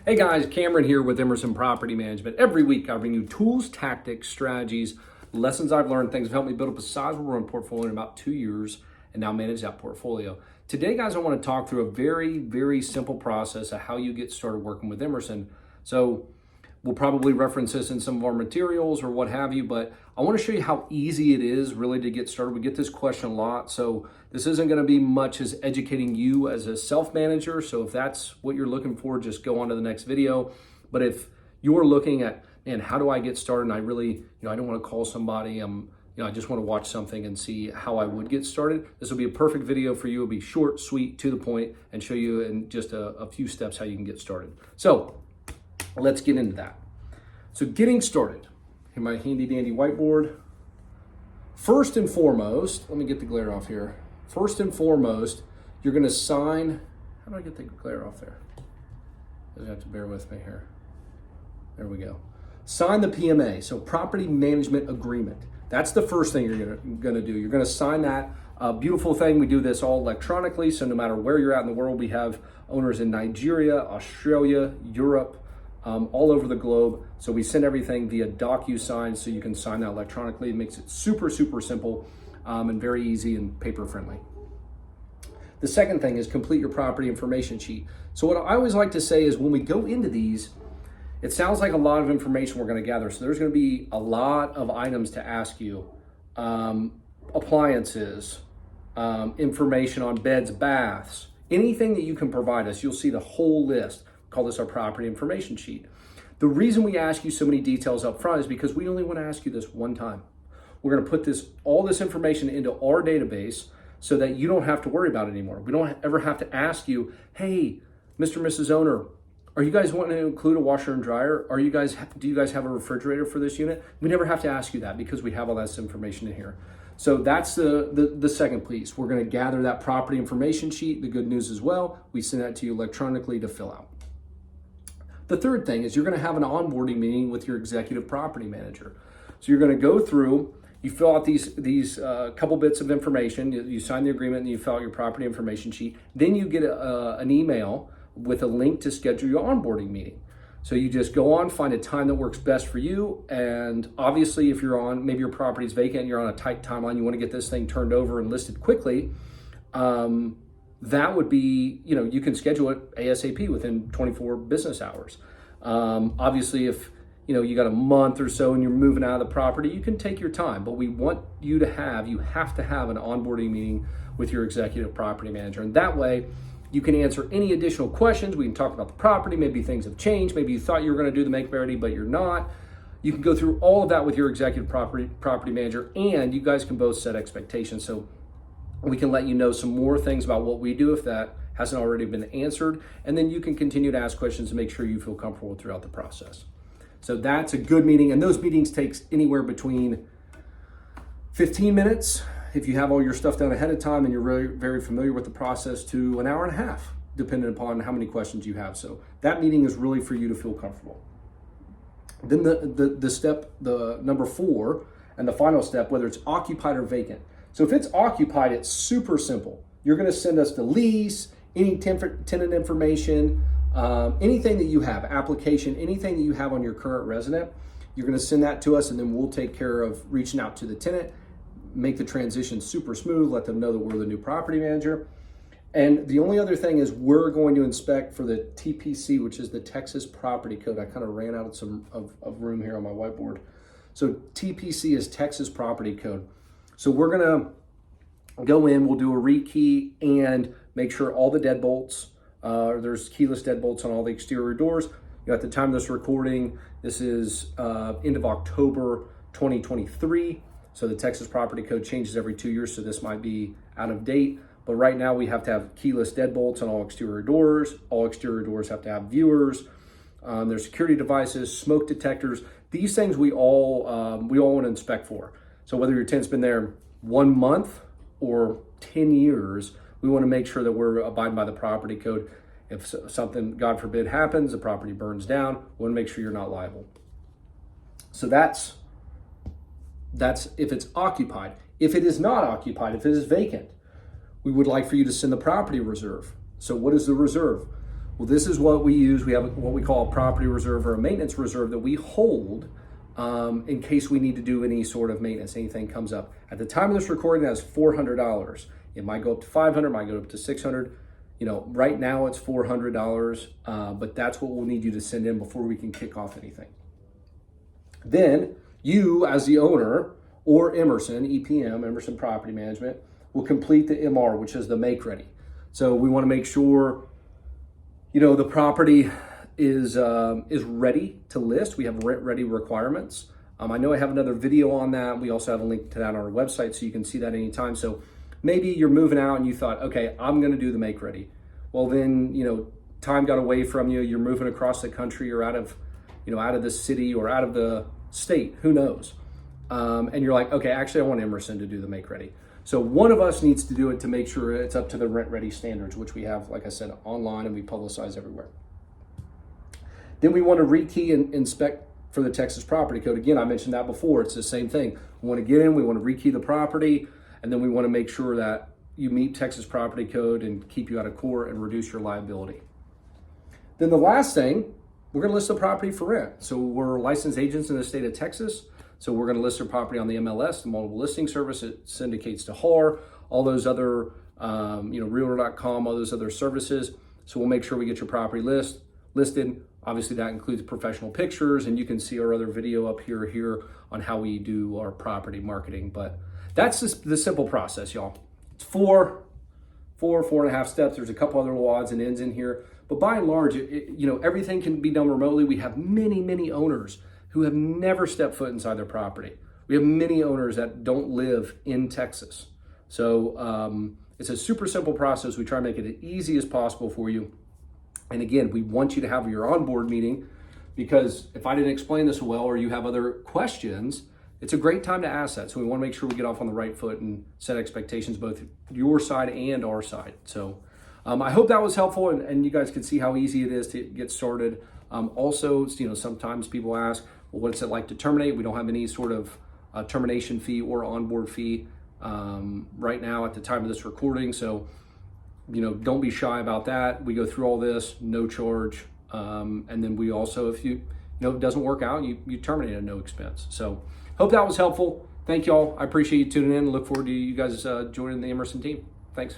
Hey guys, Cameron here with Emerson Property Management. Every week I bring you tools, tactics, strategies, lessons I've learned, things that helped me build up a sizable run portfolio in about 2 years and now manage that portfolio. Today, guys, I want to talk through a very simple process of how you get started working with Emerson. So we'll probably reference this in some of our materials or what have you, but I want to show you how easy it is really to get started. We get this question a lot, so this isn't going to be much as educating you as a self-manager. So if that's what you're looking for, just go on to the next video. But if you're looking at, man, how do I get started? And I really, I don't want to call somebody. I just want to watch something and see how I would get started. This will be a perfect video for you. It'll be short, sweet, to the point, and show you in just a few steps how you can get started. So let's get into that. So getting started, in my handy dandy whiteboard. First and foremost, let me get the glare off here. First and foremost, you're gonna sign, how do I get the glare off there? You have to bear with me here. There we go. Sign the PMA, so Property Management Agreement. That's the first thing you're gonna do. You're gonna sign that beautiful thing. We do this all electronically, so no matter where you're at in the world, we have owners in Nigeria, Australia, Europe, all over the globe. So we send everything via DocuSign so you can sign that electronically. It makes it super simple and very easy and paper friendly. The second thing is complete your property information sheet. So what I always like to say is when we go into these, it sounds like a lot of information we're going to gather. So there's going to be a lot of items to ask you. Appliances, information on beds, baths, anything that you can provide us, you'll see the whole list. Call this our property information sheet. The reason we ask you so many details up front is because we only want to ask you this one time. We're going to put all this information into our database so that you don't have to worry about it anymore. We don't ever have to ask you, hey, Mr. and Mrs. Owner, are you guys wanting to include a washer and dryer? Do you guys have a refrigerator for this unit? We never have to ask you that because we have all this information in here. So that's the second piece. We're going to gather that property information sheet. The good news as well, we send that to you electronically to fill out. The third thing is you're going to have an onboarding meeting with your executive property manager. So you're going to go through, you fill out these couple bits of information, you sign the agreement and you fill out your property information sheet. Then you get an email with a link to schedule your onboarding meeting. So you just go on, find a time that works best for you. And obviously if you're on, maybe your property is vacant, you're on a tight timeline, you want to get this thing turned over and listed quickly, that would be, you can schedule it ASAP within 24 business hours. Obviously, if you got a month or so and you're moving out of the property, you can take your time. But we want you have to have an onboarding meeting with your executive property manager. And that way, you can answer any additional questions. We can talk about the property. Maybe things have changed. Maybe you thought you were going to do the make ready, but you're not. You can go through all of that with your executive property manager, and you guys can both set expectations. So we can let you know some more things about what we do if that hasn't already been answered. And then you can continue to ask questions to make sure you feel comfortable throughout the process. So that's a good meeting. And those meetings takes anywhere between 15 minutes, if you have all your stuff done ahead of time and you're really very familiar with the process, to an hour and a half, depending upon how many questions you have. So that meeting is really for you to feel comfortable. Then the step, the number 4, and the final step, whether it's occupied or vacant. So if it's occupied, it's super simple. You're going to send us the lease, any tenant information, anything that you have, application, anything that you have on your current resident. You're going to send that to us, and then we'll take care of reaching out to the tenant, make the transition super smooth, let them know that we're the new property manager. And the only other thing is we're going to inspect for the TPC, which is the Texas Property Code. I kind of ran out of room here on my whiteboard. So TPC is Texas Property Code. So we're gonna go in, we'll do a rekey and make sure all the deadbolts, there's keyless deadbolts on all the exterior doors. At the time of this recording, this is end of October 2023. So the Texas Property Code changes every 2 years, so this might be out of date. But right now we have to have keyless deadbolts on all exterior doors. All exterior doors have to have viewers. There's security devices, smoke detectors. These things we all want to inspect for. So whether your tenant's been there 1 month or 10 years, we want to make sure that we're abiding by the property code. If something, God forbid, happens, the property burns down, we want to make sure you're not liable. So that's if it's occupied. If it is not occupied, if it is vacant, we would like for you to send the property reserve. So what is the reserve? Well, this is what we use. We have what we call a property reserve or a maintenance reserve that we hold in case we need to do any sort of maintenance, anything comes up. At the time of this recording, that's $400. It might go up to $500, might go up to $600. Right now it's $400, but that's what we'll need you to send in before we can kick off anything. Then you, as the owner, or Emerson, EPM, Emerson Property Management, will complete the MR, which is the make ready. So we want to make sure, the property is ready to list. We have rent ready requirements. I know I have another video on that. We also have a link to that on our website, so you can see that anytime. So maybe you're moving out and you thought, okay, I'm going to do the make ready. Well, then, time got away from you. You're moving across the country or out of the city or out of the state, who knows? And you're like, okay, actually I want Emerson to do the make ready. So one of us needs to do it to make sure it's up to the rent ready standards, which we have, like I said, online and we publicize everywhere. Then we want to rekey and inspect for the Texas Property Code. Again, I mentioned that before. It's the same thing. We want to get in, we want to rekey the property, and then we want to make sure that you meet Texas Property Code and keep you out of court and reduce your liability. Then the last thing, we're going to list the property for rent. So we're licensed agents in the state of Texas. So we're going to list their property on the MLS, the Multiple Listing Service. It syndicates to HAR, all those other, Realtor.com, all those other services. So we'll make sure we get your property listed. Obviously, that includes professional pictures, and you can see our other video up here on how we do our property marketing. But that's just the simple process, y'all. It's four and a half steps. There's a couple other little odds and ends in here, but by and large, everything can be done remotely. We have many owners who have never stepped foot inside their property. We have many owners that don't live in Texas. So it's a super simple process. We try to make it as easy as possible for you. And again, we want you to have your onboard meeting, because if I didn't explain this well or you have other questions, it's a great time to ask that. So we want to make sure we get off on the right foot and set expectations, both your side and our side. So I hope that was helpful, and you guys can see how easy it is to get started. Also, sometimes people ask, well, what's it like to terminate? We don't have any sort of termination fee or onboard fee right now at the time of this recording. So, don't be shy about that. We go through all this, no charge. And then we also, if it doesn't work out, you terminate at no expense. So hope that was helpful. Thank y'all. I appreciate you tuning in. Look forward to you guys joining the Emerson team. Thanks.